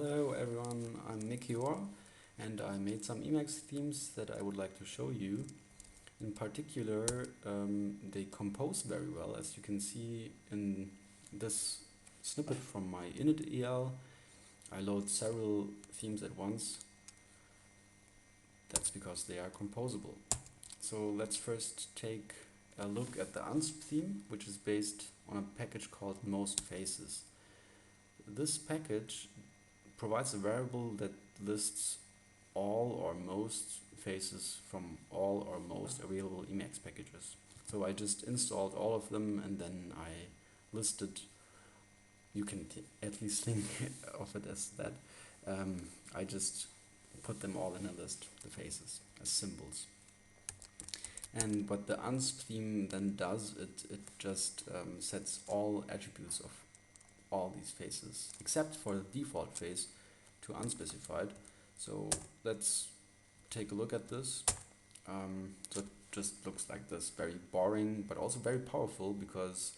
Hello everyone, I'm Mekeor and I made some Emacs themes that I would like to show you. In particular, they compose very well, as you can see in this snippet from my init.el. I load several themes at once. That's because they are composable. So let's first take a look at the unsp theme, which is based on a package called most faces. This package provides a variable that lists all or most faces from all or most available Emacs packages. So I just installed all of them and then I listed, you can at least think of it as that. I just put them all in a list, the faces, as symbols. And what the unsp theme then does, it just sets all attributes of all these faces, except for the default face, to unspecified. So let's take a look at this. So it just looks like this, very boring, but also very powerful, because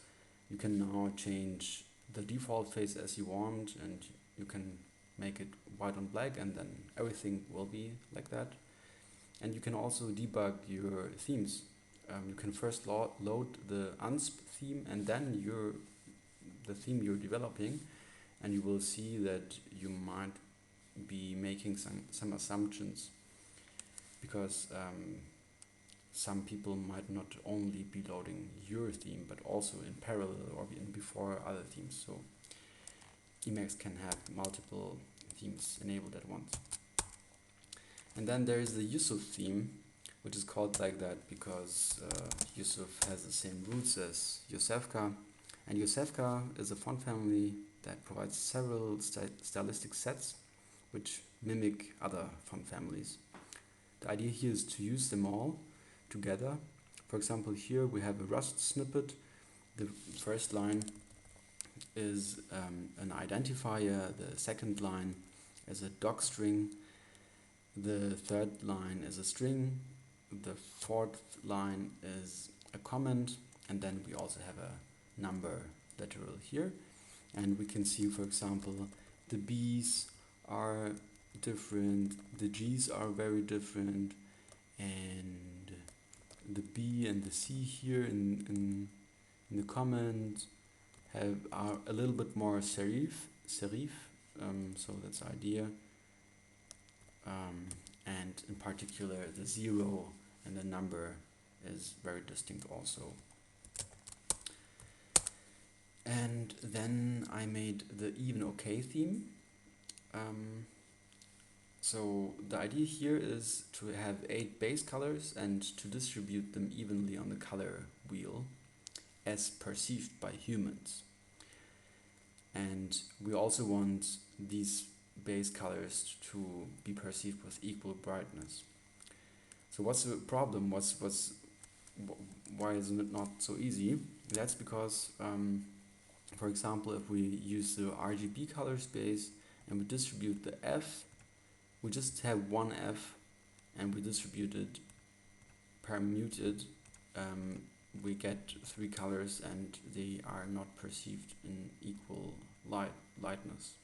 you can now change the default face as you want, and you can make it white on black, and then everything will be like that. And you can also debug your themes. You can first load the unsp theme and then the theme you're developing, and you will see that you might be making some assumptions, because some people might not only be loading your theme but also in parallel or before other themes. So Emacs can have multiple themes enabled at once. And then there is the Yusuf theme, which is called like that because Yusuf has the same roots as yosevka. And yosevka is a font family that provides several stylistic sets which mimic other font families. The idea here is to use them all together. For example, here we have a Rust snippet. The first line is an identifier, the second line is a docstring, the third line is a string, the fourth line is a comment, and then we also have a number literal here. And we can see, for example, the B's are different, the G's are very different, and the B and the C here in the comment are a little bit more serif, so that's the idea. And in particular, the 0 and the number is very distinct also. And then I made the even okay theme. So the idea here is to have 8 base colors and to distribute them evenly on the color wheel as perceived by humans. And we also want these base colors to be perceived with equal brightness. So what's the problem? Why is it not so easy? That's because, for example, if we use the RGB color space and we distribute the F, we just have one F and we distribute it permuted, we get 3 colors and they are not perceived in equal lightness.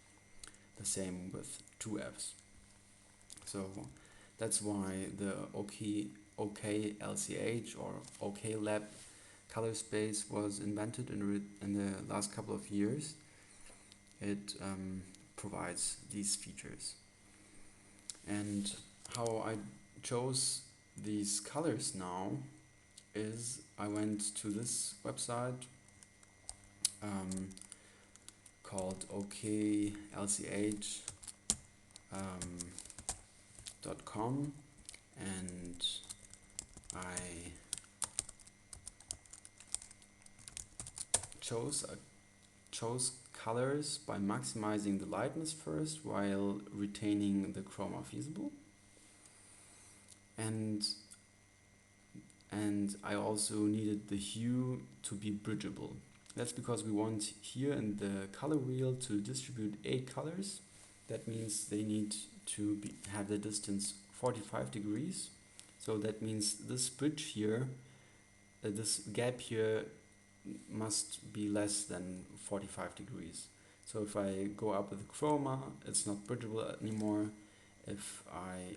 The same with 2 Fs. So that's why the OK LCH or OK Lab color space was invented in the last couple of years. It provides these features. And how I chose these colors now is I went to this website called oklch.com, and I chose colors by maximizing the lightness first while retaining the chroma feasible, and I also needed the hue to be bridgeable. That's because we want here in the color wheel to distribute 8 colors. That means they need to have the distance 45 degrees. So that means this bridge here, this gap here must be less than 45 degrees. So if I go up with chroma, it's not bridgeable anymore. If I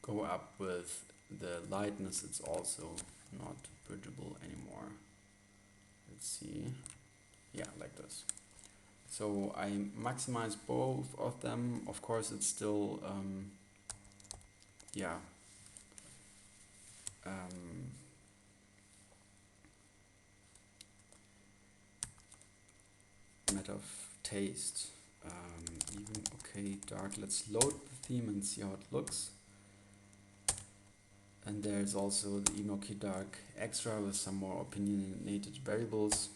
go up with the lightness, it's also not bridgeable anymore. Let's see. Yeah, like this. So I maximize both of them. Of course, it's still yeah. Matter of taste. Even okay, dark. Let's load the theme and see how it looks. And there's also the Mekeor dark extra with some more opinionated variables.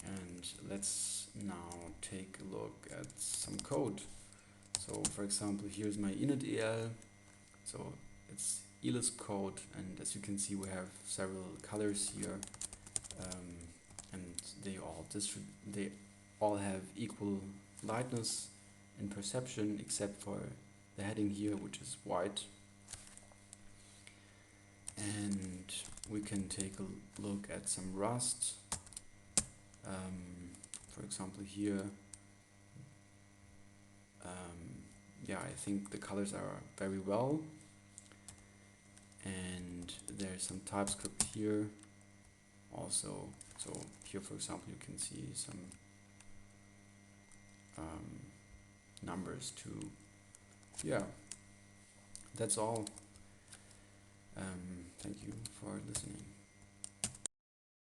And let's now take a look at some code. So for example, here's my init.el. So it's ELIS code, and as you can see, we have several colors here, and they all have equal lightness and perception, except for the heading here, which is white. And we can take a look at some Rust. For example, here, yeah, I think the colors are very well. And there's some TypeScript here also. So here, for example, you can see some numbers too. Yeah, that's all. Thank you for listening.